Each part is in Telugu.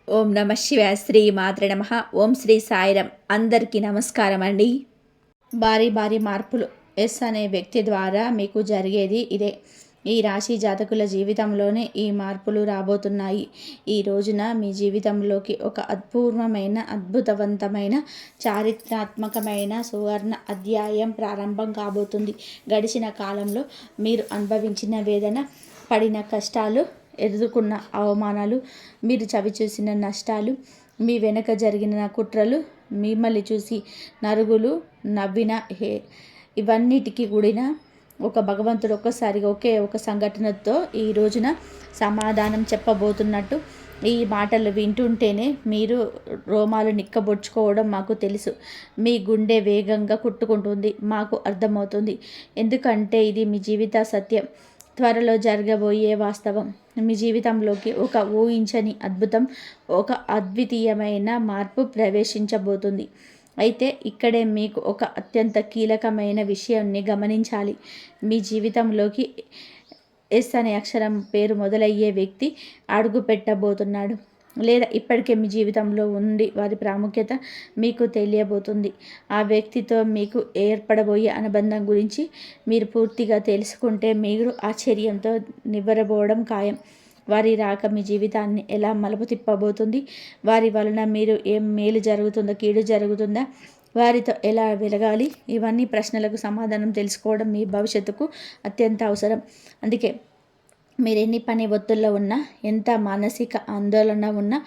ఓం నమ శివాయ. శ్రీ మాత్రే నమ. ఓం శ్రీ సాయిరం. అందరికీ నమస్కారం అండి. భారీ భారీ మార్పులు ఎస్ అనే వ్యక్తి ద్వారా మీకు జరిగేది ఇదే. ఈ రాశి జాతకుల జీవితంలోనే ఈ మార్పులు రాబోతున్నాయి. ఈ రోజున మీ జీవితంలోకి ఒక అద్భుతమైన అద్భుతవంతమైన చారిత్రాత్మకమైన సువర్ణ అధ్యాయం ప్రారంభం కాబోతుంది. గడిచిన కాలంలో మీరు అనుభవించిన వేదన, పడిన కష్టాలు, ఎదుర్కొన్న అవమానాలు, మీరు చవిచూసిన నష్టాలు, మీ వెనక జరిగిన కుట్రలు, మిమ్మల్ని చూసి నరుగులు నవ్విన ఇవన్నిటికీ కూడిన ఒక భగవంతుడు ఒక్కసారిగా ఒకే ఒక సంఘటనతో ఈ రోజున సమాధానం చెప్పబోతున్నట్టు ఈ మాటలు వింటుంటేనే మీరు రోమాలు నిక్కబొడుచుకోవడం మాకు తెలుసు. మీ గుండె వేగంగా కుట్టుకుంటుంది, మాకు అర్థమవుతుంది. ఎందుకంటే ఇది మీ జీవిత సత్యం, త్వరలో జరగబోయే వాస్తవం. మీ జీవితంలోకి ఒక ఊహించని అద్భుతం, ఒక అద్వితీయమైన మార్పు ప్రవేశించబోతుంది. అయితే ఇక్కడే మీకు ఒక అత్యంత కీలకమైన విషయాన్ని గమనించాలి. మీ జీవితంలోకి ఎస్ అనే అక్షరం పేరు మొదలయ్యే వ్యక్తి అడుగు పెట్టబోతున్నాడు, లేదా ఇప్పటికే మీ జీవితంలో ఉండి వారి ప్రాముఖ్యత మీకు తెలియబోతుంది. ఆ వ్యక్తితో మీకు ఏర్పడబోయే అనుబంధం గురించి మీరు పూర్తిగా తెలుసుకుంటే మీరు ఆశ్చర్యంతో నివ్వెరబోవడం ఖాయం. వారి రాక మీ జీవితాన్ని ఎలా మలుపు తిప్పబోతుంది, వారి వలన మీరు ఏం మేలు జరుగుతుందో కీడు జరుగుతుందా, వారితో ఎలా వెలగాలి, ఇవన్నీ ప్రశ్నలకు సమాధానం తెలుసుకోవడం మీ భవిష్యత్తుకు అత్యంత అవసరం. అందుకే మీరు ఎన్ని పని ఒత్తిడిలో ఉన్నా, ఎంత మానసిక ఆందోళన ఉన్నా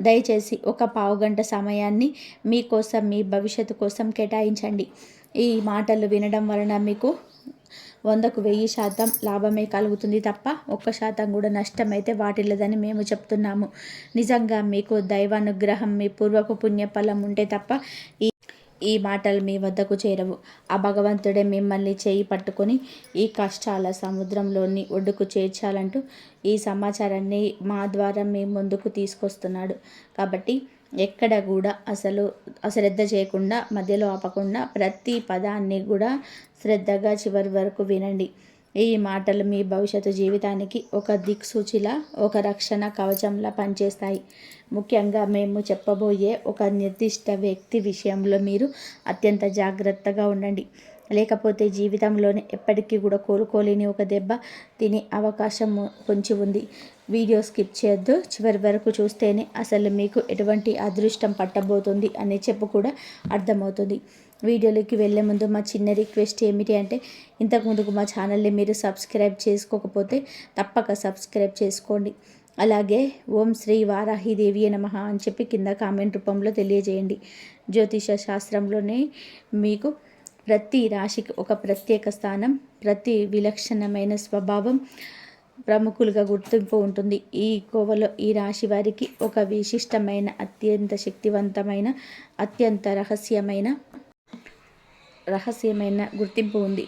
దయచేసి ఒక పావుగంట సమయాన్ని మీకోసం, మీ భవిష్యత్తు కోసం కేటాయించండి. ఈ మాటలు వినడం వలన మీకు 100కు 1000% లాభమే కలుగుతుంది తప్ప 1% కూడా నష్టమైతే వాటిల్లదని మేము చెప్తున్నాము. నిజంగా మీకు దైవానుగ్రహం, మీ పూర్వపు పుణ్యఫలం ఉంటే తప్ప ఈ మాటలు మీ వద్దకు చేరవు. ఆ భగవంతుడే మిమ్మల్ని చేయి పట్టుకొని ఈ కష్టాల సముద్రంలోని ఒడ్డుకు చేర్చాలంటూ ఈ సమాచారాన్ని మా ద్వారా మీ ముందుకు తీసుకొస్తున్నాడు. కాబట్టి ఎక్కడ కూడా అశ్రద్ధ చేయకుండా, మధ్యలో ఆపకుండా ప్రతి పదాన్ని కూడా శ్రద్ధగా చివరి వరకు వినండి. ఈ మాటలు మీ భవిష్యత్తు జీవితానికి ఒక దిక్సూచిలా, ఒక రక్షణ కవచంలా పనిచేస్తాయి. ముఖ్యంగా మేము చెప్పబోయే ఒక నిర్దిష్ట వ్యక్తి విషయంలో మీరు అత్యంత జాగ్రత్తగా ఉండండి. లేకపోతే జీవితంలోనే ఎప్పటికీ కూడా కోలుకోలేని ఒక దెబ్బ తినే అవకాశం పొంచి ఉంది. వీడియో స్కిప్ చేయొద్దు, చివరి వరకు చూస్తేనే అసలు మీకు ఎటువంటి అదృష్టం పట్టబోతుంది అని చెప్పు కూడా అర్థమవుతుంది. వీడియోలోకి వెళ్ళే ముందు మా చిన్న రిక్వెస్ట్ ఏమిటి అంటే, ఇంతకుముందుకు మా ఛానల్ని మీరు సబ్స్క్రైబ్ చేసుకోకపోతే తప్పక సబ్స్క్రైబ్ చేసుకోండి. అలాగే ఓం శ్రీ వారాహిదేవి నమః అని చెప్పి కింద కామెంట్ రూపంలో తెలియజేయండి. జ్యోతిష శాస్త్రంలోనే మీకు ప్రతి రాశికి ఒక ప్రత్యేక స్థానం, ప్రతి విలక్షణమైన స్వభావం, ప్రముఖులుగా గుర్తింపు ఉంటుంది. ఈ కోవలో ఈ రాశి వారికి ఒక విశిష్టమైన, అత్యంత శక్తివంతమైన, అత్యంత రహస్యమైన గుర్తింపు ఉంది.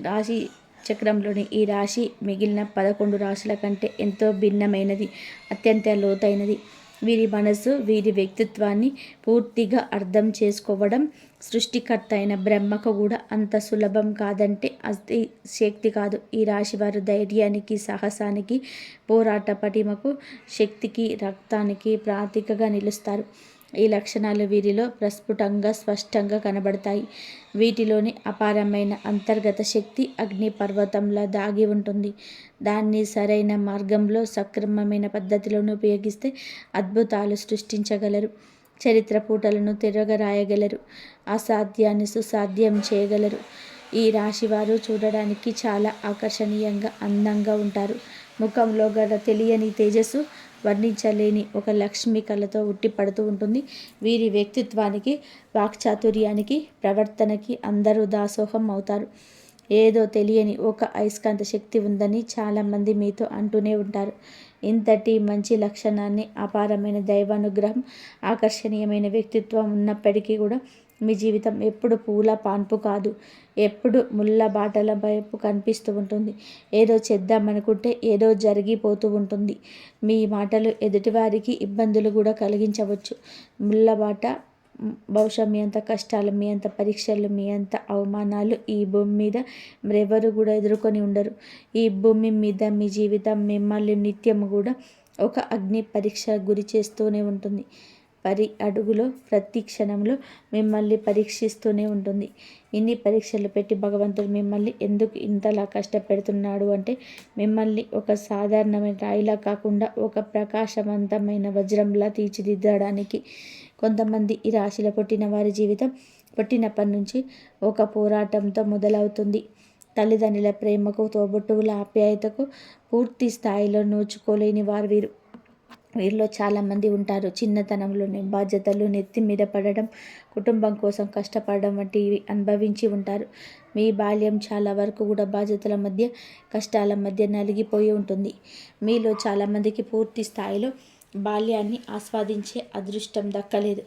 రాశి చక్రంలోని ఈ రాశి మిగిలిన 11 రాశుల కంటే ఎంతో భిన్నమైనది, అత్యంత లోతైనది. వీరి మనసు, వీరి వ్యక్తిత్వాన్ని పూర్తిగా అర్థం చేసుకోవడం సృష్టికర్త అయిన బ్రహ్మకు కూడా అంత సులభం కాదంటే అది శక్తి కాదు. ఈ రాశి వారు ధైర్యానికి, సాహసానికి, పోరాట పటిమకు, శక్తికి, రక్తానికి ప్రతీకగా నిలుస్తారు. ఈ లక్షణాలు వీరిలో ప్రస్ఫుటంగా, స్పష్టంగా కనబడతాయి. వీటిలోని అపారమైన అంతర్గత శక్తి అగ్ని పర్వతంలా దాగి ఉంటుంది. దాన్ని సరైన మార్గంలో, సక్రమమైన పద్ధతిలోనూ ఉపయోగిస్తే అద్భుతాలు సృష్టించగలరు. చరిత్ర పూటలను తిరగరాయగలరు. అసాధ్యాన్ని సుసాధ్యం చేయగలరు. ఈ రాశివారు చూడడానికి చాలా ఆకర్షణీయంగా, అందంగా ఉంటారు. ముఖంలో గల తెలియని తేజస్సు, వర్ణించలేని ఒక లక్ష్మి కళతో ఉట్టిపడుతూ ఉంటుంది. వీరి వ్యక్తిత్వానికి, వాక్చాతుర్యానికి, ప్రవర్తనకి అందరూ దాసోహం అవుతారు. ఏదో తెలియని ఒక అయస్కాంత శక్తి ఉందని చాలామంది మీతో అంటూనే ఉంటారు. ఇంతటి మంచి లక్షణాన్ని, అపారమైన దైవానుగ్రహం, ఆకర్షణీయమైన వ్యక్తిత్వం ఉన్నప్పటికీ కూడా మీ జీవితం ఎప్పుడు పూల పాన్పు కాదు, ఎప్పుడు ముళ్ళ బాటల వైపు కనిపిస్తూ ఉంటుంది. ఏదో చేద్దామనుకుంటే ఏదో జరిగిపోతూ ఉంటుంది. మీ మాటలు ఎదుటివారికి ఇబ్బందులు కూడా కలిగించవచ్చు. ముళ్ళబాట బహుశా మీ అంత కష్టాలు, మీ అంత పరీక్షలు, మీ అంత అవమానాలు ఈ భూమి మీద మరెవరు కూడా ఎదుర్కొని ఉండరు. ఈ భూమి మీద మీ జీవితం మిమ్మల్ని నిత్యం కూడా ఒక అగ్ని పరీక్ష గురి చేస్తూనే ఉంటుంది. అడుగులో ప్రతి క్షణంలో మిమ్మల్ని పరీక్షిస్తూనే ఉంటుంది. ఇన్ని పరీక్షలు పెట్టి భగవంతుడు మిమ్మల్ని ఎందుకు ఇంతలా కష్టపెడుతున్నాడు అంటే, మిమ్మల్ని ఒక సాధారణమైన రాయిలా కాకుండా ఒక ప్రకాశవంతమైన వజ్రంలా తీర్చిదిద్దడానికి. కొంతమంది ఈ రాశిలో పుట్టిన వారి జీవితం పుట్టినప్పటి నుంచి ఒక పోరాటంతో మొదలవుతుంది. తల్లిదండ్రుల ప్రేమకు, తోబుట్టువుల ఆప్యాయతకు పూర్తి స్థాయిలో నోచుకోలేని వారు వీరిలో చాలామంది ఉంటారు. చిన్నతనంలోనే బాధ్యతలు నెత్తి మీద పడడం, కుటుంబం కోసం కష్టపడడం వంటివి అనుభవించి ఉంటారు. మీ బాల్యం చాలా వరకు కూడా బాధ్యతల మధ్య, కష్టాల మధ్య నలిగిపోయి ఉంటుంది. మీలో చాలామందికి పూర్తి స్థాయిలో బాల్యాన్ని ఆస్వాదించే అదృష్టం దక్కలేదు.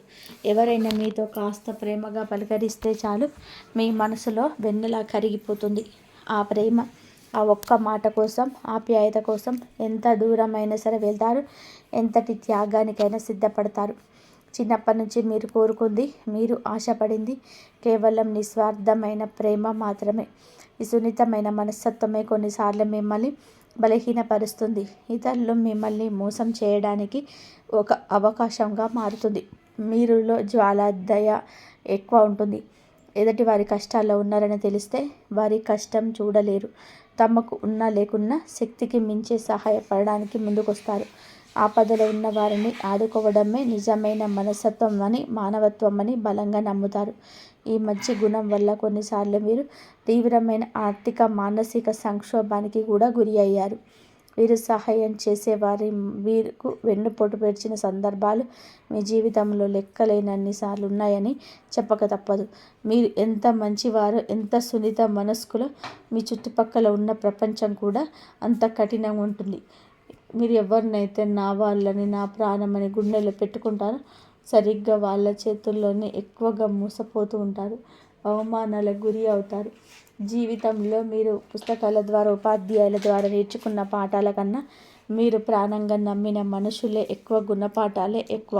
ఎవరైనా మీతో కాస్త ప్రేమగా పలకరిస్తే చాలు, మీ మనసులో వెన్నెలా కరిగిపోతుంది. ఆ ప్రేమ, ఆ ఒక్క మాట కోసం, ఆప్యాయత కోసం ఎంత దూరమైనా సరే వెళ్తారు, ఎంతటి త్యాగానికైనా సిద్ధపడతారు. చిన్నప్పటి నుంచి మీరు కోరుకుంది, మీరు ఆశపడింది కేవలం నిస్వార్థమైన ప్రేమ మాత్రమే. ఈ సున్నితమైన మనస్తత్వమే కొన్నిసార్లు మిమ్మల్ని బలహీనపరుస్తుంది. ఇతరులు మిమ్మల్ని మోసం చేయడానికి ఒక అవకాశంగా మారుతుంది. మీరులో జ్వాల, దయ ఎక్కువ ఉంటుంది. ఎదుటి వారి కష్టాల్లో ఉన్నారని తెలిస్తే వారి కష్టం చూడలేరు. తమకు ఉన్నా లేకున్నా శక్తికి మించి సహాయపడడానికి ముందుకొస్తారు. ఆపదలో ఉన్న వారిని ఆదుకోవడమే నిజమైన మనస్తత్వం అని, మానవత్వం అని బలంగా నమ్ముతారు. ఈ మంచి గుణం వల్ల కొన్నిసార్లు మీరు తీవ్రమైన ఆర్థిక, మానసిక సంక్షోభానికి కూడా గురి అయ్యారు. వీరు సహాయం చేసేవారి వీరికి వెన్నుపోటు పెరిచిన సందర్భాలు మీ జీవితంలో లెక్కలేనన్నిసార్లు ఉన్నాయని చెప్పక తప్పదు. మీరు ఎంత మంచివారో, ఎంత సున్నిత మనస్కులో మీ చుట్టుపక్కల ఉన్న ప్రపంచం కూడా అంత కఠినంగా ఉంటుంది. మీరు ఎవరినైతే నా వాళ్ళని, నా ప్రాణమని గుండెలో పెట్టుకుంటారో సరిగ్గా వాళ్ళ చేతుల్లోనే ఎక్కువగా మోసపోతూ ఉంటారు, అవమానాలకు గురి అవుతారు. జీవితంలో మీరు పుస్తకాల ద్వారా, ఉపాధ్యాయుల ద్వారా నేర్చుకున్న పాఠాల కన్నా మీరు ప్రాణంగా నమ్మిన మనుషులే ఎక్కువ, గుణపాఠాలే ఎక్కువ.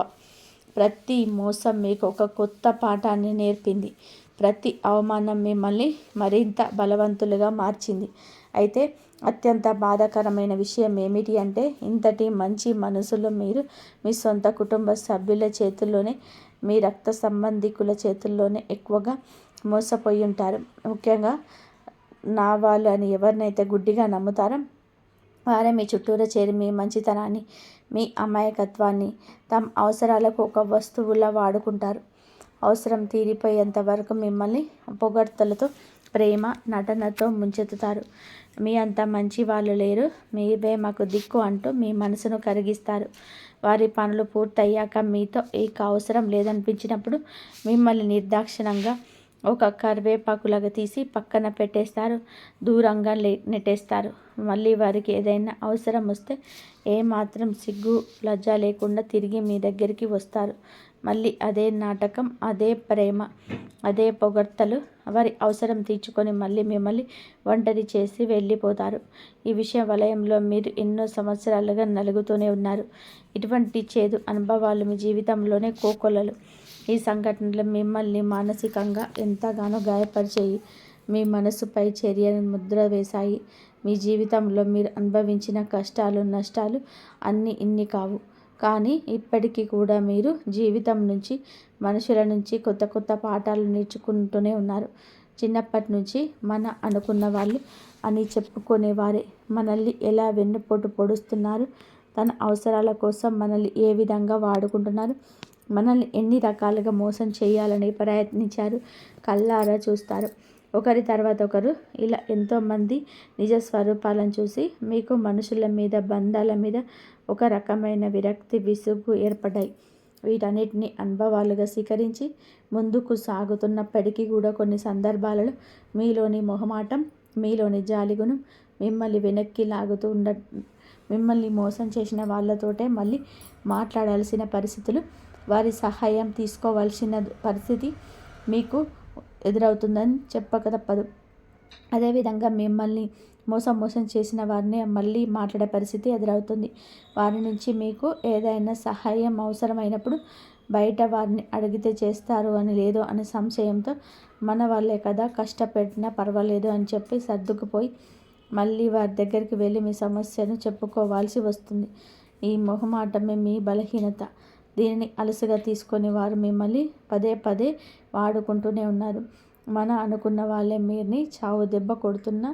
ప్రతి మోసం మీకు ఒక కొత్త పాఠాన్ని నేర్పింది. ప్రతి అవమానం మిమ్మల్ని మరింత బలవంతులుగా మార్చింది. అయితే అత్యంత బాధాకరమైన విషయం ఏమిటి అంటే, ఇంతటి మంచి మనసులో మీరు మీ సొంత కుటుంబ సభ్యుల చేతుల్లోనే, మీ రక్త సంబంధికుల చేతుల్లోనే ఎక్కువగా మోసపోయి ఉంటారు. ముఖ్యంగా నా వాళ్ళు అని ఎవరినైతే గుడ్డిగా నమ్ముతారో వారే మీ చుట్టూరా చేరి మీ మంచితనాన్ని, మీ అమాయకత్వాన్ని తమ అవసరాలకు ఒక వస్తువులా వాడుకుంటారు. అవసరం తీరిపోయేంత వరకు మిమ్మల్ని పొగడ్తలతో, ప్రేమ నటనతో ముంచెత్తుతారు. మీ అంత మంచి వాళ్ళు లేరు, మీవే మాకు దిక్కు అంటూ మీ మనసును కరిగిస్తారు. వారి పనులు పూర్తయ్యాక మీతో ఇక అవసరం లేదనిపించినప్పుడు మిమ్మల్ని నిర్దాక్షిణంగా ఒక కరివేపాకులాగా తీసి పక్కన పెట్టేస్తారు, దూరంగా నెట్టేస్తారు. మళ్ళీ వారికి ఏదైనా అవసరం వస్తే ఏమాత్రం సిగ్గు, లజ్జ లేకుండా తిరిగి మీ దగ్గరికి వస్తారు. మళ్ళీ అదే నాటకం, అదే ప్రేమ, అదే పొగడ్తలు. వారి అవసరం తీర్చుకొని మళ్ళీ మిమ్మల్ని ఒంటరి చేసి వెళ్ళిపోతారు. ఈ విషయ వలయంలో మీరు ఎన్నో సంవత్సరాలుగా నలుగుతూనే ఉన్నారు. ఇటువంటి చేదు అనుభవాలు మీ జీవితంలోనే కోకొల్లలు. ఈ సంఘటనలు మిమ్మల్ని మానసికంగా ఎంతగానో గాయపరిచాయి, మీ మనసుపై చర్యను ముద్ర వేశాయి. మీ జీవితంలో మీరు అనుభవించిన కష్టాలు, నష్టాలు అన్నీ ఇన్ని కావు. కానీ ఇప్పటికీ కూడా మీరు జీవితం నుంచి, మనుషుల నుంచి కొత్త కొత్త పాఠాలు నేర్చుకుంటూనే ఉన్నారు. చిన్నప్పటి నుంచి మన అనుకున్న వాళ్ళు అని చెప్పుకునేవారే మనల్ని ఎలా వెన్నుపోటు పొడుస్తున్నారు, తన అవసరాల కోసం మనల్ని ఏ విధంగా వాడుకుంటున్నారు, మనల్ని ఎన్ని రకాలుగా మోసం చేయాలని ప్రయత్నించారు కళ్ళారా చూస్తారు. ఒకరి తర్వాత ఒకరు ఇలా ఎంతోమంది నిజ స్వరూపాలను చూసి మీకు మనుషుల మీద, బంధాల మీద ఒక రకమైన విరక్తి, విసుగు ఏర్పడ్డాయి. వీటన్నిటిని అనుభవాలుగా స్వీకరించి ముందుకు సాగుతున్నప్పటికీ కూడా కొన్ని సందర్భాలలో మీలోని మొహమాటం, మీలోని జాలిగుణం మిమ్మల్ని వెనక్కి లాగుతూ మిమ్మల్ని మోసం చేసిన వాళ్ళతోటే మళ్ళీ మాట్లాడాల్సిన పరిస్థితులు, వారి సహాయం తీసుకోవాల్సిన పరిస్థితి మీకు ఎదురవుతుందని చెప్పక తప్పదు. అదేవిధంగా మిమ్మల్ని మోసం చేసిన వారిని మళ్ళీ మాట్లాడే పరిస్థితి ఎదురవుతుంది. వారి నుంచి మీకు ఏదైనా సహాయం అవసరమైనప్పుడు బయట వారిని అడిగితే చేస్తారు అని లేదు అనే సంశయంతో మన వాళ్ళే కదా, కష్టపెట్టినా పర్వాలేదు అని చెప్పి సర్దుకుపోయి మళ్ళీ వారి దగ్గరికి వెళ్ళి మీ సమస్యను చెప్పుకోవాల్సి వస్తుంది. ఈ మొహమాటమే మీ బలహీనత. దీనిని అలసుగా తీసుకొని వారు మిమ్మల్ని పదే పదే వాడుకుంటూనే ఉన్నారు. అనుకున్న వాళ్ళే మీరుని చావు దెబ్బ కొడుతున్న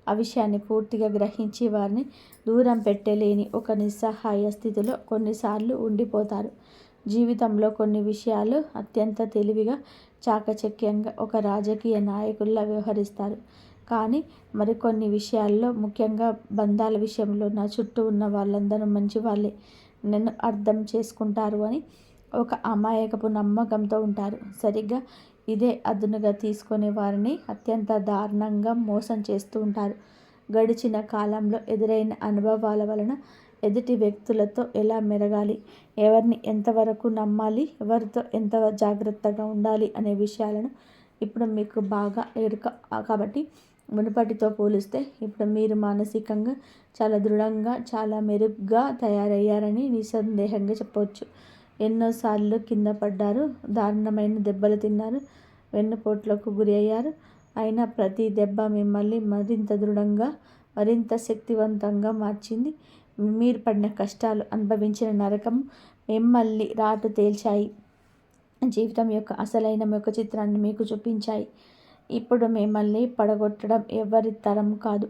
ఆ విషయాన్ని పూర్తిగా గ్రహించి వారిని దూరం పెట్టలేని ఒక నిస్సహాయ స్థితిలో కొన్నిసార్లు ఉండిపోతారు. జీవితంలో కొన్ని విషయాలు అత్యంత తెలివిగా, చాకచక్యంగా ఒక రాజకీయ నాయకుల్లా వ్యవహరిస్తారు. కానీ మరికొన్ని విషయాల్లో, ముఖ్యంగా బంధాల విషయంలో నా చుట్టూ ఉన్న వాళ్ళందరూ మంచి వాళ్ళే, నన్ను అర్థం చేసుకుంటారు అని ఒక అమాయకపు నమ్మకంతో ఉంటారు. సరిగ్గా ఇదే అదునుగా తీసుకొని వారిని అత్యంత దారుణంగా మోసం చేస్తూ ఉంటారు. గడిచిన కాలంలో ఎదురైన అనుభవాల వలన ఎదుటి వ్యక్తులతో ఎలా మెరగాలి, ఎవరిని ఎంతవరకు నమ్మాలి, ఎవరితో ఎంత జాగ్రత్తగా ఉండాలి అనే విషయాలను ఇప్పుడు మీకు బాగా ఎరుక. కాబట్టి మునుపటితో పోలిస్తే ఇప్పుడు మీరు మానసికంగా చాలా దృఢంగా, చాలా మెరుగ్గా తయారయ్యారని నిస్సందేహంగా చెప్పవచ్చు. ఎన్నోసార్లు కింద పడ్డారు, దారుణమైన దెబ్బలు తిన్నారు, వెన్నుపోట్లకు గురి అయ్యారు. అయినా ప్రతి దెబ్బ మిమ్మల్ని మరింత దృఢంగా, మరింత శక్తివంతంగా మార్చింది. మీరు పడిన కష్టాలు, అనుభవించిన నరకం మిమ్మల్ని రాటు తేల్చాయి. జీవితం యొక్క అసలైన ముఖ చిత్రాన్ని మీకు చూపించాయి. ఇప్పుడు మిమ్మల్ని పడగొట్టడం ఎవరి తరం కాదు.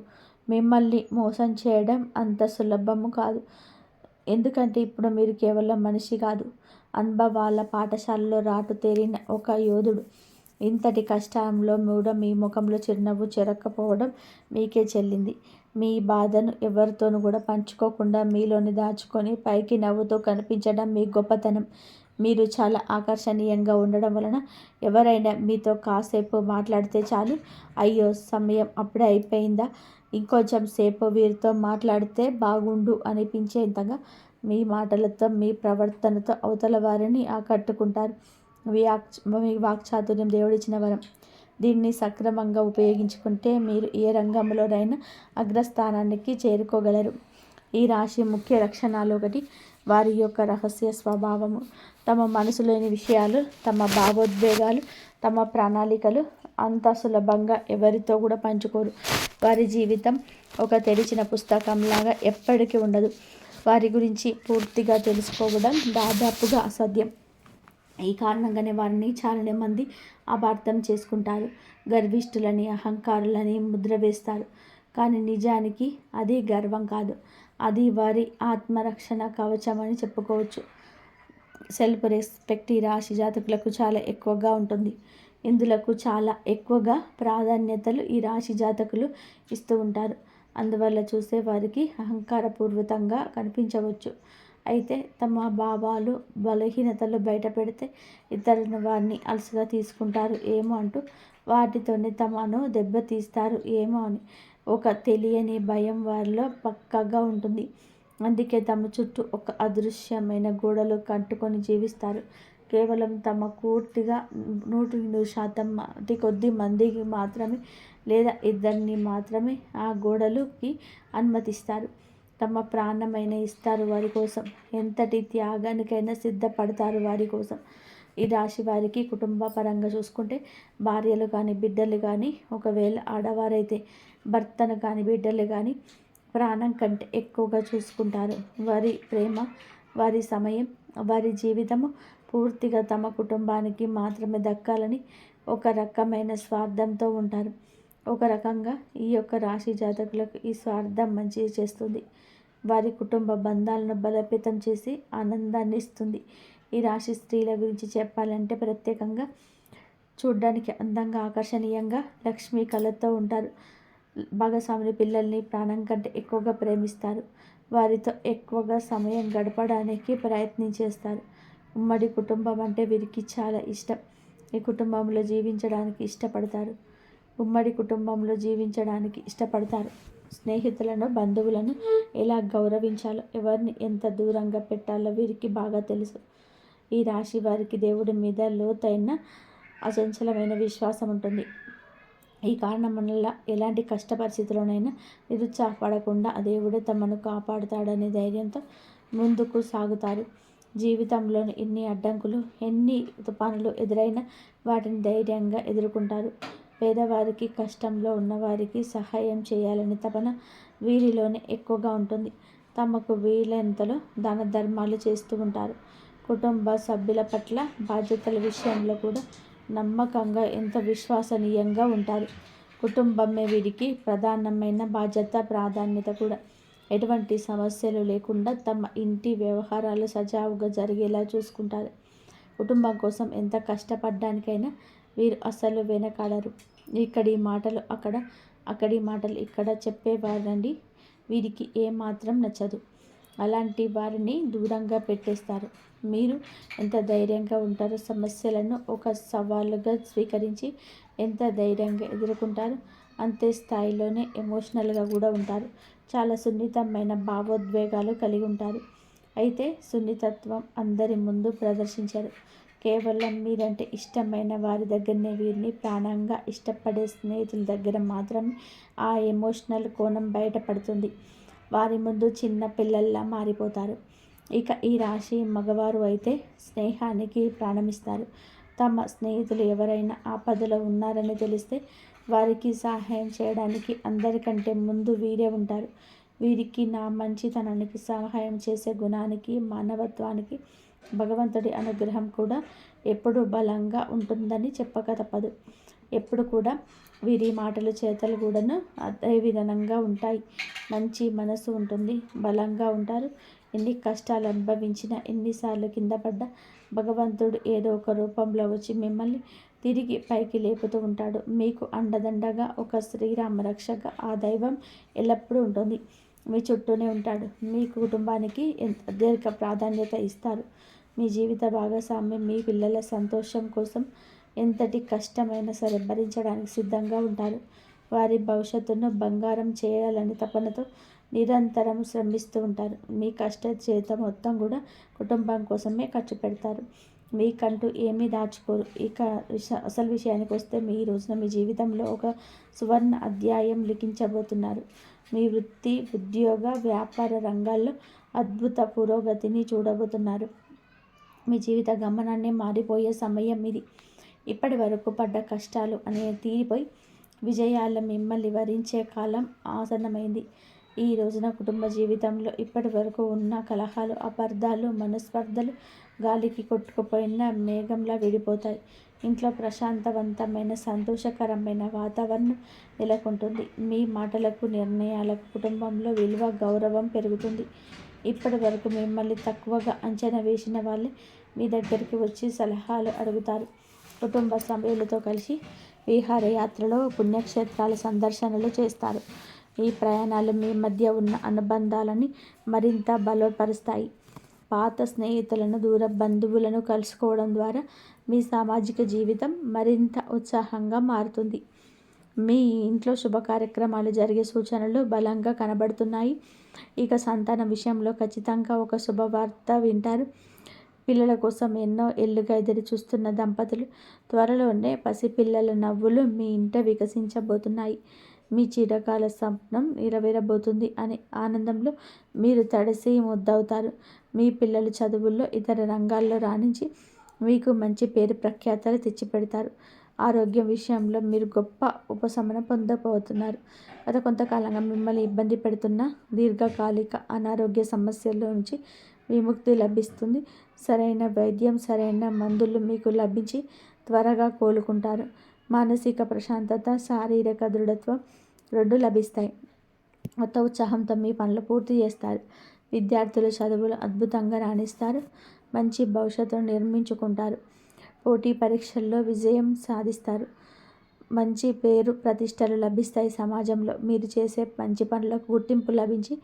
మిమ్మల్ని మోసం చేయడం అంత సులభము కాదు. ఎందుకంటే ఇప్పుడు మీరు కేవలం మనిషి కాదు, అనుభవాల పాఠశాలలో రాటు తేలిన ఒక యోధుడు. ఇంతటి కష్టంలో కూడా మీ ముఖంలో చిరునవ్వు చెరక్కపోవడం మీకే చెల్లింది. మీ బాధను ఎవరితోనూ కూడా పంచుకోకుండా మీలోని దాచుకొని పైకి నవ్వుతూ కనిపించడం మీ గొప్పతనం. మీరు చాలా ఆకర్షణీయంగా ఉండడం వలన ఎవరైనా మీతో కాసేపు మాట్లాడితే చాలు, అయ్యో సమయం అప్పుడే అయిపోయిందా, ఇంకొంచెం సేపు వీరితో మాట్లాడితే బాగుండు అనిపించేంతగా మీ మాటలతో, మీ ప్రవర్తనతో అవతల వారిని ఆకట్టుకుంటారు. మీ వాక్చాతుర్యం దేవుడిచ్చిన వరం. దీన్ని సక్రమంగా ఉపయోగించుకుంటే మీరు ఏ రంగంలోనైనా అగ్రస్థానానికి చేరుకోగలరు. ఈ రాశి ముఖ్య లక్షణాలు: 1. వారి యొక్క రహస్య స్వభావము. తమ మనసులోని విషయాలు, తమ భావోద్వేగాలు, తమ ప్రణాళికలు అంత సులభంగా ఎవరితో కూడా పంచుకోరు. వారి జీవితం ఒక తెరిచిన పుస్తకంలాగా ఎప్పటికీ ఉండదు. వారి గురించి పూర్తిగా తెలుసుకోవడం దాదాపుగా అసాధ్యం. ఈ కారణంగానే వారిని చాలా మంది అపార్థం చేసుకుంటారు. గర్విష్ఠులని, అహంకారులని ముద్ర వేస్తారు. కానీ నిజానికి అది గర్వం కాదు, అది వారి ఆత్మరక్షణ కవచం అని చెప్పుకోవచ్చు. సెల్ఫ్ రెస్పెక్ట్ ఈ రాశి జాతకులకు చాలా ఎక్కువగా ఉంటుంది. ఇందులకు చాలా ఎక్కువగా ప్రాధాన్యతలు ఈ రాశి జాతకులు ఇస్తూ ఉంటారు. అందువల్ల చూసే వారికి అహంకారపూర్వకంగా కనిపించవచ్చు. అయితే తమ భావాలు, బలహీనతలు బయట పెడితే ఇతరులను వారిని అలసుగా తీసుకుంటారు ఏమో అంటూ, వాటితోనే తమను దెబ్బతీస్తారు ఏమో అని ఒక తెలియని భయం వారిలో పక్కాగా ఉంటుంది. అందుకే తమ చుట్టూ ఒక అదృశ్యమైన గోడలు కట్టుకొని జీవిస్తారు. కేవలం తమ పూర్తిగా 100% కొద్ది మందికి మాత్రమే, లేదా ఇద్దరిని మాత్రమే ఆ గోడలుకి అనుమతిస్తారు. తమ ప్రాణమైన ఇస్తారు వారి కోసం. ఎంతటి త్యాగానికైనా సిద్ధపడతారు వారి కోసం. ఈ రాశి వారికి కుటుంబ పరంగా చూసుకుంటే భార్యలు కానీ, బిడ్డలు కానీ, ఒకవేళ ఆడవారైతే భర్తను కానీ, బిడ్డలు కానీ ప్రాణం కంటే ఎక్కువగా చూసుకుంటారు. వారి ప్రేమ, వారి సమయం, వారి జీవితము పూర్తిగా తమ కుటుంబానికి మాత్రమే దక్కాలని ఒక రకమైన స్వార్థంతో ఉంటారు. ఒక రకంగా ఈ యొక్క రాశి జాతకులకు ఈ స్వార్థం మంచి చేస్తుంది. వారి కుటుంబ బంధాలను బలోపేతం చేసి ఆనందాన్ని ఇస్తుంది. ఈ రాశి స్త్రీల గురించి చెప్పాలంటే ప్రత్యేకంగా చూడ్డానికి అందంగా, ఆకర్షణీయంగా, లక్ష్మీ కళతో ఉంటారు. భాగస్వామి పిల్లల్ని ప్రాణం కంటే ఎక్కువగా ప్రేమిస్తారు. వారితో ఎక్కువగా సమయం గడపడానికి ప్రయత్నించేస్తారు. ఉమ్మడి కుటుంబం అంటే వీరికి చాలా ఇష్టం. ఈ కుటుంబంలో జీవించడానికి ఇష్టపడతారు. ఉమ్మడి కుటుంబంలో జీవించడానికి ఇష్టపడతారు. స్నేహితులను, బంధువులను ఎలా గౌరవించాలో, ఎవరిని ఎంత దూరంగా పెట్టాలో వీరికి బాగా తెలుసు. ఈ రాశి వారికి దేవుడి మీద లోతైన అచంచలమైన విశ్వాసం ఉంటుంది. ఈ కారణం వల్ల ఎలాంటి కష్ట పరిస్థితుల్లోనైనా నిరుత్సాహపడకుండా దేవుడే తమను కాపాడుతాడనే ధైర్యంతో ముందుకు సాగుతారు. జీవితంలోని ఎన్ని అడ్డంకులు, ఎన్ని తుఫానులు ఎదురైనా వాటిని ధైర్యంగా ఎదుర్కొంటారు. పేదవారికి, కష్టంలో ఉన్నవారికి సహాయం చేయాలనే తపన వీరిలోనే ఎక్కువగా ఉంటుంది. తమకు వీలైనంతలో దాన ధర్మాలు చేస్తూ ఉంటారు. కుటుంబ సభ్యుల పట్ల బాధ్యతల విషయంలో కూడా నమ్మకంగా ఎంతో విశ్వసనీయంగా ఉంటారు. కుటుంబమే వీరికి ప్రధానమైన బాధ్యత, ప్రాధాన్యత కూడా. ఎటువంటి సమస్యలు లేకుండా తమ ఇంటి వ్యవహారాలు సజావుగా జరిగేలా చూసుకుంటారు. కుటుంబం కోసం ఎంత కష్టపడ్డానికైనా వీరు అసలు వెనకాడరు. ఇక్కడి మాటలు అక్కడ, అక్కడి మాటలు ఇక్కడ చెప్పేవారండి వీరికి ఏమాత్రం నచ్చదు. అలాంటి వారిని దూరంగా పెట్టేస్తారు. మీరు ఎంత ధైర్యంగా ఉంటారో, సమస్యలను ఒక సవాలుగా స్వీకరించి ఎంత ధైర్యంగా ఎదుర్కొంటారో అంతే స్థాయిలోనే ఎమోషనల్గా కూడా ఉంటారు. చాలా సున్నితమైన భావోద్వేగాలు కలిగి ఉంటారు. అయితే సున్నితత్వం అందరి ముందు ప్రదర్శించరు. కేవలం మీరంటే ఇష్టమైన వారి దగ్గరనే, వీరిని ప్రాణంగా ఇష్టపడే స్నేహితుల దగ్గర మాత్రమే ఆ ఎమోషనల్ కోణం బయటపడుతుంది. వారి ముందు చిన్న పిల్లల్లా మారిపోతారు. ఇక ఈ రాశి మగవారు అయితే స్నేహానికి ప్రాణమిస్తారు. తమ స్నేహితులు ఎవరైనా ఆపదలో ఉన్నారని తెలిస్తే వారికి సహాయం చేయడానికి అందరికంటే ముందు వీరే ఉంటారు. వీరికి నా మంచితనానికి, సహాయం చేసే గుణానికి, మానవత్వానికి భగవంతుడి అనుగ్రహం కూడా ఎప్పుడూ బలంగా ఉంటుందని చెప్పక తప్పదు. ఎప్పుడు కూడా వీరి మాటలు, చేతలు కూడాను అదే విధంగా ఉంటాయి. మంచి మనసు ఉంటుంది, బలంగా ఉంటారు. ఎన్ని కష్టాలు అనుభవించినా, ఎన్నిసార్లు కింద పడ్డా భగవంతుడు ఏదో ఒక రూపంలో వచ్చి మిమ్మల్ని తిరిగి పైకి లేపుతూ ఉంటాడు. మీకు అండదండగా ఒక శ్రీరామ రక్షగా ఆ దైవం ఎల్లప్పుడూ ఉంటుంది. మీ చుట్టూనే ఉంటాడు. మీ కుటుంబానికి దీర్ఘ ప్రాధాన్యత ఇస్తారు. మీ జీవిత భాగస్వామి మీ పిల్లల సంతోషం కోసం ఎంతటి కష్టమైనా సరే భరించడానికి సిద్ధంగా ఉంటారు. వారి భవిష్యత్తును బంగారం చేయాలని తపనతో నిరంతరం శ్రమిస్తూ ఉంటారు. మీ కష్ట చేత మొత్తం కూడా కుటుంబం కోసమే ఖర్చు పెడతారు. మీకంటూ ఏమీ దాచుకోరు. ఇక అసలు విషయానికి వస్తే, మీ రోజున మీ జీవితంలో ఒక సువర్ణ అధ్యాయం లిఖించబోతున్నారు. మీ వృత్తి, ఉద్యోగ, వ్యాపార రంగాల్లో అద్భుత పురోగతిని చూడబోతున్నారు. మీ జీవిత గమనాన్ని మారిపోయే సమయం ఇది. ఇప్పటి వరకు పడ్డ కష్టాలు అనేవి తీరిపోయి విజయాలు మిమ్మల్ని వరించే కాలం ఆసన్నమైంది. ఈ రోజున కుటుంబ జీవితంలో ఇప్పటి వరకు ఉన్న కలహాలు, అపార్థాలు, మనస్పర్ధలు గాలికి కొట్టుకుపోయిన మేఘంలా విడిపోతాయి. ఇంట్లో ప్రశాంతవంతమైన, సంతోషకరమైన వాతావరణం నెలకొంటుంది. మీ మాటలకు, నిర్ణయాలకు కుటుంబంలో విలువ, గౌరవం పెరుగుతుంది. ఇప్పటి వరకు మిమ్మల్ని తక్కువగా అంచనా వేసిన వాళ్ళే మీ దగ్గరికి వచ్చి సలహాలు అడుగుతారు. కుటుంబ సభ్యులతో కలిసి విహారయాత్రలో, పుణ్యక్షేత్రాల సందర్శనలు చేస్తారు. ఈ ప్రయాణాలు మీ మధ్య ఉన్న అనుబంధాలని మరింత బలపరుస్తాయి. పాత స్నేహితులను, దూర బంధువులను కలుసుకోవడం ద్వారా మీ సామాజిక జీవితం మరింత ఉత్సాహంగా మారుతుంది. మీ ఇంట్లో శుభ కార్యక్రమాలు జరిగే సూచనలు బలంగా కనబడుతున్నాయి. ఇక సంతానం విషయంలో ఖచ్చితంగా ఒక శుభవార్త వింటారు. పిల్లల కోసం ఎన్నో ఏళ్లుగా ఎదురు చూస్తున్న దంపతులు త్వరలోనే పసిపిల్లల నవ్వులు మీ ఇంట వికసించబోతున్నాయి. మీ చిరకాల స్వప్నం నెరవేరబోతుంది అనే ఆనందంలో మీరు తడిసి ముద్దవుతారు. మీ పిల్లలు చదువుల్లో, ఇతర రంగాల్లో రాణించి మీకు మంచి పేరు ప్రఖ్యాతలు తెచ్చిపెడతారు. ఆరోగ్యం విషయంలో మీరు గొప్ప ఉపశమనం పొందబోతున్నారు. గత కొంతకాలంగా మిమ్మల్ని ఇబ్బంది పెడుతున్న దీర్ఘకాలిక అనారోగ్య సమస్యల నుంచి విముక్తి లభిస్తుంది. సరైన వైద్యం, సరైన మందులు మీకు లభించి త్వరగా కోలుకుంటారు. మానసిక ప్రశాంతత, శారీరక దృఢత్వం రెండు లభిస్తాయి. కొత్త ఉత్సాహంతో మీ పనులు పూర్తి చేస్తారు. విద్యార్థులు చదువులు అద్భుతంగా రాణిస్తారు. మంచి భవిష్యత్తును నిర్మించుకుంటారు. పోటీ పరీక్షల్లో విజయం సాధిస్తారు. మంచి పేరు ప్రతిష్టలు లభిస్తాయి. సమాజంలో మీరు చేసే మంచి పనులకు గుర్తింపు లభించి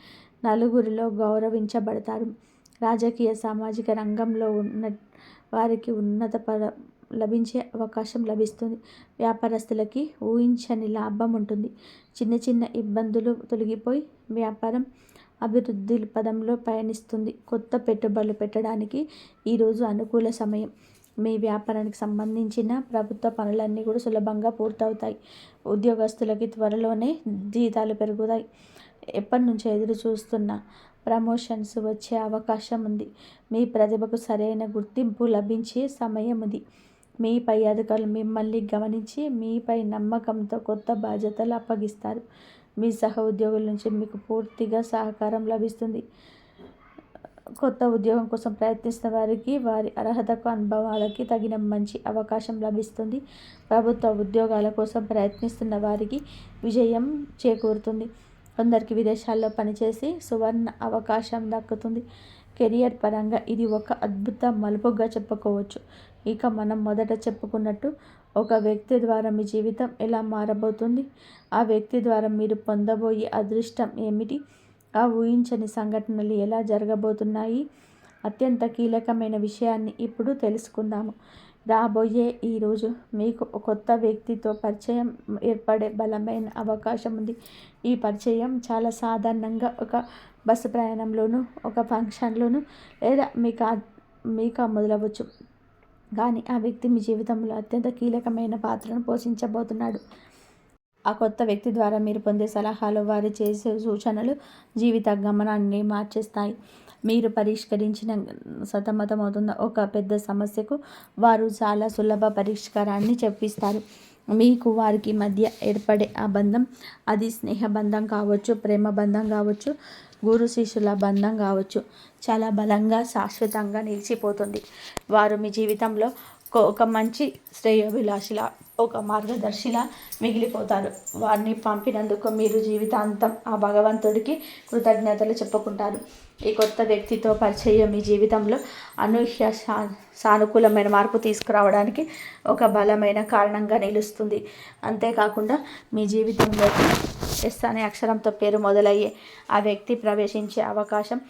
నలుగురిలో గౌరవించబడతారు. రాజకీయ, సామాజిక రంగంలో ఉన్న వారికి ఉన్నత లభించే అవకాశం లభిస్తుంది. వ్యాపారస్తులకి ఊహించని లాభం ఉంటుంది. చిన్న చిన్న ఇబ్బందులు తొలగిపోయి వ్యాపారం అభివృద్ధి పదంలో పయనిస్తుంది. కొత్త పెట్టుబడులు పెట్టడానికి ఈరోజు అనుకూల సమయం. మీ వ్యాపారానికి సంబంధించిన ప్రభుత్వ పనులన్నీ కూడా సులభంగా పూర్తవుతాయి. ఉద్యోగస్తులకి త్వరలోనే జీతాలు పెరుగుతాయి. ఎప్పటి నుంచో ఎదురు చూస్తున్న ప్రమోషన్స్ వచ్చే అవకాశం ఉంది. మీ ప్రతిభకు సరైన గుర్తింపు లభించే సమయం ఇది. మీ పై అధికారులు మిమ్మల్ని గమనించి మీపై నమ్మకంతో కొత్త బాధ్యతలు అప్పగిస్తారు. మీ సహ ఉద్యోగుల నుంచి మీకు పూర్తిగా సహకారం లభిస్తుంది. కొత్త ఉద్యోగం కోసం ప్రయత్నిస్తున్న వారికి వారి అర్హతకు అనుభవాలకి తగిన మంచి అవకాశం లభిస్తుంది. ప్రభుత్వ ఉద్యోగాల కోసం ప్రయత్నిస్తున్న వారికి విజయం చేకూరుతుంది. కొందరికి విదేశాల్లో పనిచేసి సువర్ణ అవకాశం దక్కుతుంది. కెరియర్ పరంగా ఇది ఒక అద్భుత మలుపుగా చెప్పుకోవచ్చు. ఇక మనం మొదట చెప్పుకున్నట్టు ఒక వ్యక్తి ద్వారా మీ జీవితం ఎలా మారబోతుంది, ఆ వ్యక్తి ద్వారా మీరు పొందబోయే అదృష్టం ఏమిటి, ఆ ఊహించని సంఘటనలు ఎలా జరగబోతున్నాయి, అత్యంత కీలకమైన విషయాన్ని ఇప్పుడు తెలుసుకుందాము. రాబోయే ఈరోజు మీకు కొత్త వ్యక్తితో పరిచయం ఏర్పడే బలమైన అవకాశం ఉంది. ఈ పరిచయం చాలా సాధారణంగా ఒక బస్సు ప్రయాణంలోనూ, ఒక ఫంక్షన్లోనూ లేదా మీకు మొదలవచ్చు. కానీ ఆ వ్యక్తి మీ జీవితంలో అత్యంత కీలకమైన పాత్రను పోషించబోతున్నాడు. ఆ కొత్త వ్యక్తి ద్వారా మీరు పొందే సలహాలు, వారు చేసే సూచనలు జీవిత గమనాన్ని మార్చేస్తాయి. మీరు పరిష్కరించిన సతమతమవుతున్న ఒక పెద్ద సమస్యకు వారు చాలా సులభ పరిష్కారాన్ని చెప్పిస్తారు. మీకు వారికి మధ్య ఏర్పడే ఆ బంధం, అది స్నేహబంధం కావచ్చు, ప్రేమ బంధం కావచ్చు, గురు శిష్యుల బంధం కావచ్చు, చాలా బలంగా శాశ్వతంగా నిలిచిపోతుంది. వారు మీ జీవితంలో ఒక మంచి శ్రేయోభిలాషిలా, ఒక మార్గదర్శిలా మిగిలిపోతారు. వారిని పంపినందుకు మీరు జీవితాంతం ఆ భగవంతుడికి కృతజ్ఞతలు చెప్పుకుంటారు. ఈ కొత్త వ్యక్తితో పరిచయం మీ జీవితంలో అనూహ్య సానుకూలమైన మార్పు తీసుకురావడానికి ఒక బలమైన కారణంగా నిలుస్తుంది. అంతేకాకుండా మీ జీవితంలోకి ఎస్ అనే అక్షరంతో పేరు మొదలయ్యే ఆ వ్యక్తి ప్రవేశించే అవకాశం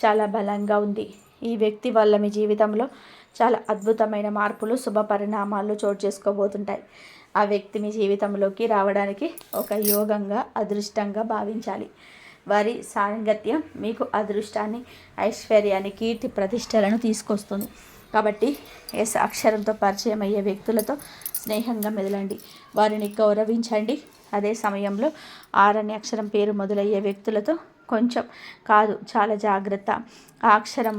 చాలా బలంగా ఉంది. ఈ వ్యక్తి వల్ల మీ జీవితంలో చాలా అద్భుతమైన మార్పులు, శుభ పరిణామాలు చోటు చేసుకోబోతుంటాయి. ఆ వ్యక్తి మీ జీవితంలోకి రావడానికి ఒక యోగంగా, అదృష్టంగా భావించాలి. వారి సాంగత్యం మీకు అదృష్టాన్ని, ఐశ్వర్యాన్ని, కీర్తి ప్రతిష్టలను తీసుకొస్తుంది. కాబట్టి ఎస్ అక్షరంతో పరిచయం అయ్యే వ్యక్తులతో స్నేహంగా మెదలండి, వారిని గౌరవించండి. అదే సమయంలో ఆర్ అనే అక్షరం పేరు మొదలయ్యే వ్యక్తులతో కొంచెం కాదు, చాలా జాగ్రత్త. ఆ అక్షరం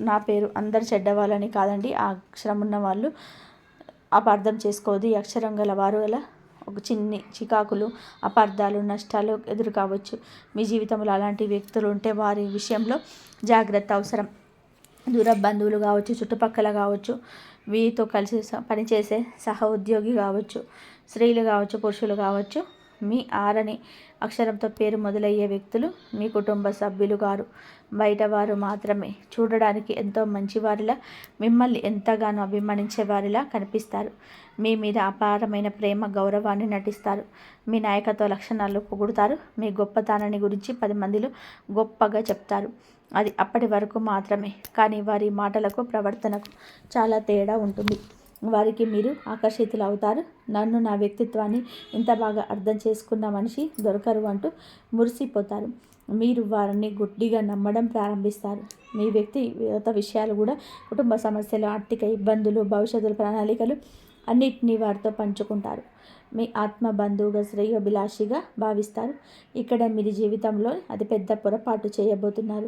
నా పేరు అందరు చెడ్డవాళ్ళని కాదండి, ఆ అక్షరం ఉన్న వాళ్ళు అపార్థం చేసుకోవద్దు. ఈ అక్షరం గల వారు గల ఒక చిన్ని చికాకులు, అపార్థాలు, నష్టాలు ఎదురు కావచ్చు. మీ జీవితంలో అలాంటి వ్యక్తులు ఉంటే వారి విషయంలో జాగ్రత్త అవసరం. దూర బంధువులు కావచ్చు, చుట్టుపక్కల కావచ్చు, వీరితో కలిసి పనిచేసే సహ ఉద్యోగి కావచ్చు, స్త్రీలు కావచ్చు, పురుషులు కావచ్చు. మీ ఆరని అక్షరంతో పేరు మొదలయ్యే వ్యక్తులు మీ కుటుంబ సభ్యులు గారు, బయటవారు మాత్రమే. చూడడానికి ఎంతో మంచివారిలా, మిమ్మల్ని ఎంతగానో అభిమానించే వారిలా కనిపిస్తారు. మీ మీద అపారమైన ప్రేమ, గౌరవాన్ని నటిస్తారు. మీ నాయకత్వ లక్షణాలు పొగుడుతారు. మీ గొప్పతనాన్ని గురించి 10 మందిలో గొప్పగా చెప్తారు. అది అప్పటి వరకు మాత్రమే. కానీ వారి మాటలకు, ప్రవర్తనకు చాలా తేడా ఉంటుంది. వారికి మీరు ఆకర్షితులు అవుతారు. నన్ను, నా వ్యక్తిత్వాన్ని ఇంత బాగా అర్థం చేసుకున్న మనిషి దొరకరు అంటూ మురిసిపోతారు. మీరు వారిని గుడ్డిగా నమ్మడం ప్రారంభిస్తారు. మీ వ్యక్తిగత విషయాలు కూడా, కుటుంబ సమస్యలు, ఆర్థిక ఇబ్బందులు, భవిష్యత్తు ప్రణాళికలు అన్నిటినీ వారితో పంచుకుంటారు. మీ ఆత్మ బంధువుగా, శ్రేయోభిలాషిగా భావిస్తారు. ఇక్కడ మీరు జీవితంలో అతిపెద్ద పొరపాటు చేయబోతున్నారు.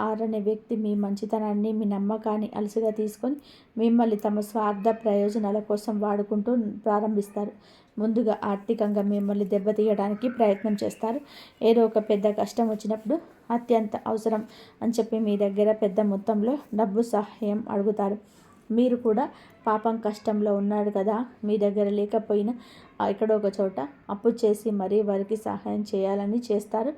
ఆరనే వ్యక్తి మీ మంచితనాన్ని, మీ నమ్మకాన్ని అలసిగా తీసుకొని మిమ్మల్ని తమ స్వార్థ ప్రయోజనాల కోసం వాడుకుంటూ ప్రారంభిస్తారు. ముందుగా ఆర్థికంగా మిమ్మల్ని దెబ్బతీయడానికి ప్రయత్నం చేస్తారు. ఏదో ఒక పెద్ద కష్టం వచ్చినప్పుడు అత్యంత అవసరం అని చెప్పి మీ దగ్గర పెద్ద మొత్తంలో డబ్బు సహాయం అడుగుతారు. మీరు కూడా పాపం కష్టంలో ఉన్నాడు కదా, మీ దగ్గర లేకపోయినా ఎక్కడో ఒక చోట అప్పు చేసి మరీ వారికి సహాయం చేయాలని చేస్తారు.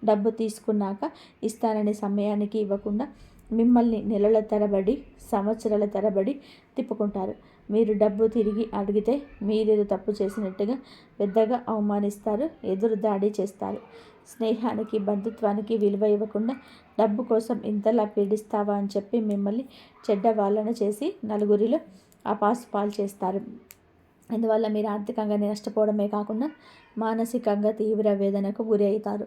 డబ్బు తీసుకున్నాక ఇస్తానని సమయానికి ఇవ్వకుండా మిమ్మల్ని నెలల తరబడి, సంవత్సరాల తరబడి తిప్పుకుంటారు. మీరు డబ్బు తిరిగి అడిగితే మీరేదో తప్పు చేసినట్టుగా పెద్దగా అవమానిస్తారు, ఎదురు దాడి చేస్తారు. స్నేహానికి, బంధుత్వానికి విలువ ఇవ్వకుండా డబ్బు కోసం ఇంతలా పీడిస్తావా అని చెప్పి మిమ్మల్ని చెడ్డవాళ్ళను చేసి నలుగురిలో అపాసుపాలు చేస్తారు. అందువల్ల మీరు ఆర్థికంగా నష్టపోవడమే కాకుండా మానసికంగా తీవ్ర వేదనకు గురి అవుతారు.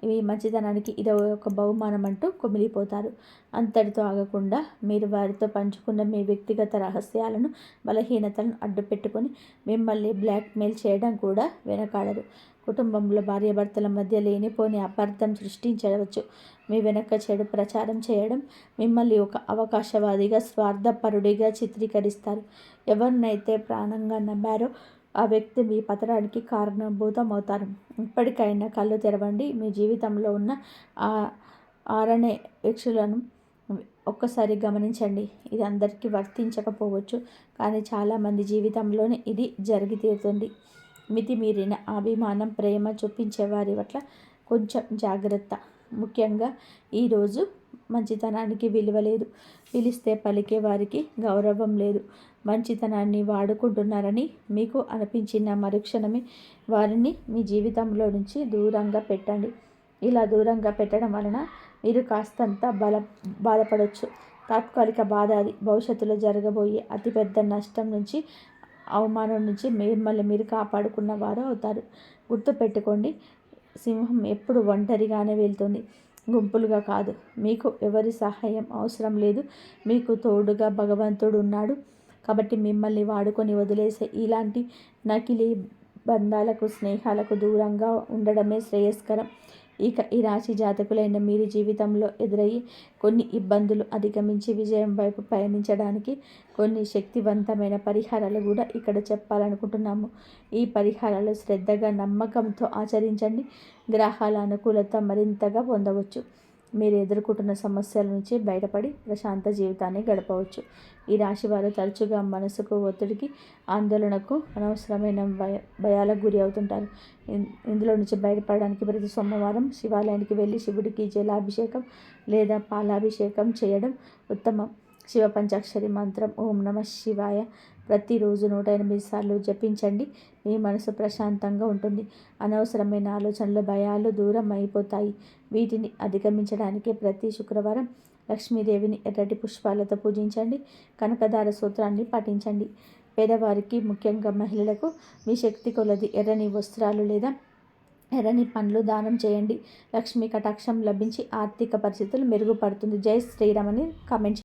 మీ మంచితనానికి ఇది ఒక బహుమానం అంటూ కుమిలిపోతారు. అంతటితో ఆగకుండా మీరు వారితో పంచుకున్న మీ వ్యక్తిగత రహస్యాలను, బలహీనతలను అడ్డుపెట్టుకొని మిమ్మల్ని బ్లాక్మెయిల్ చేయడం కూడా వెనకాడరు. కుటుంబంలో భార్యాభర్తల మధ్య లేనిపోని అపార్థం సృష్టించవచ్చు. మీ వెనక చెడు ప్రచారం చేయడం, మిమ్మల్ని ఒక అవకాశవాదిగా, స్వార్థపరుడిగా చిత్రీకరిస్తారు. ఎవరినైతే ప్రాణంగా నమ్మారో ఆ వ్యక్తి మీ పతనానికి కారణభూతం అవుతారు. ఇప్పటికైనా కళ్ళు తెరవండి. మీ జీవితంలో ఉన్న ఆ ఆరనే యక్షులను ఒక్కసారి గమనించండి. ఇది అందరికీ వర్తించకపోవచ్చు, కానీ చాలామంది జీవితంలోనే ఇది జరిగి తీరుతుంది. మితిమీరిన అభిమానం, ప్రేమ చూపించే వారి పట్ల కొంచెం జాగ్రత్త. ముఖ్యంగా ఈరోజు మంచితనానికి విలువ లేదు. పిలిస్తే పలికే వారికి గౌరవం లేదు. మంచితనాన్ని వాడుకుంటున్నారని మీకు అనిపించిన మరుక్షణమే వారిని మీ జీవితంలో నుంచి దూరంగా పెట్టండి. ఇలా దూరంగా పెట్టడం వలన మీరు కాస్తంత బాధపడవచ్చు. తాత్కాలిక బాధ అది. భవిష్యత్తులో జరగబోయే అతిపెద్ద నష్టం నుంచి, అవమానం నుంచి మిమ్మల్ని మీరు కాపాడుకున్న వారు అవుతారు. గుర్తుపెట్టుకోండి, సింహం ఎప్పుడు ఒంటరిగానే వెళ్తుంది, గుంపులుగా కాదు. మీకు ఎవరి సహాయం అవసరం లేదు. మీకు తోడుగా భగవంతుడు ఉన్నాడు. కాబట్టి మిమ్మల్ని వాడుకొని వదిలేసే ఇలాంటి నకిలీ బంధాలకు, స్నేహాలకు దూరంగా ఉండడమే శ్రేయస్కరం. ఇక ఈ రాశి జాతకులైన మీరు జీవితంలో ఎదురయ్యే కొన్ని ఇబ్బందులు అధిగమించి విజయం వైపు పయనించడానికి కొన్ని శక్తివంతమైన పరిహారాలు కూడా ఇక్కడ చెప్పాలనుకుంటున్నాము. ఈ పరిహారాలు శ్రద్ధగా, నమ్మకంతో ఆచరించండి. గ్రహాల అనుకూలత మరింతగా పొందవచ్చు. మీరు ఎదుర్కొంటున్న సమస్యల నుంచి బయటపడి ప్రశాంత జీవితాన్ని గడపవచ్చు. ఈ రాశి వారు తరచుగా మనసుకు ఒత్తిడికి, ఆందోళనకు, అనవసరమైన భయాలకు గురి అవుతుంటారు. ఇందులో నుంచి బయటపడడానికి ప్రతి సోమవారం శివాలయానికి వెళ్ళి శివుడికి జలాభిషేకం లేదా పాలాభిషేకం చేయడం ఉత్తమం. శివ పంచాక్షరి మంత్రం ఓం నమః శివాయ ప్రతిరోజు 108 సార్లు జపించండి. మీ మనసు ప్రశాంతంగా ఉంటుంది. అనవసరమైన ఆలోచనలు, భయాలు దూరం అయిపోతాయి. వీటిని అధిగమించడానికి ప్రతి శుక్రవారం లక్ష్మీదేవిని ఎర్రటి పుష్పాలతో పూజించండి. కనకదార సూత్రాన్ని పఠించండి. పేదవారికి, ముఖ్యంగా మహిళలకు మీ శక్తి కొలది ఎర్రని వస్త్రాలు లేదా ఎర్రని పండ్లు దానం చేయండి. లక్ష్మీ కటాక్షం లభించి ఆర్థిక పరిస్థితులు మెరుగుపడుతుంది. జై శ్రీరామ్ అని కామెంట్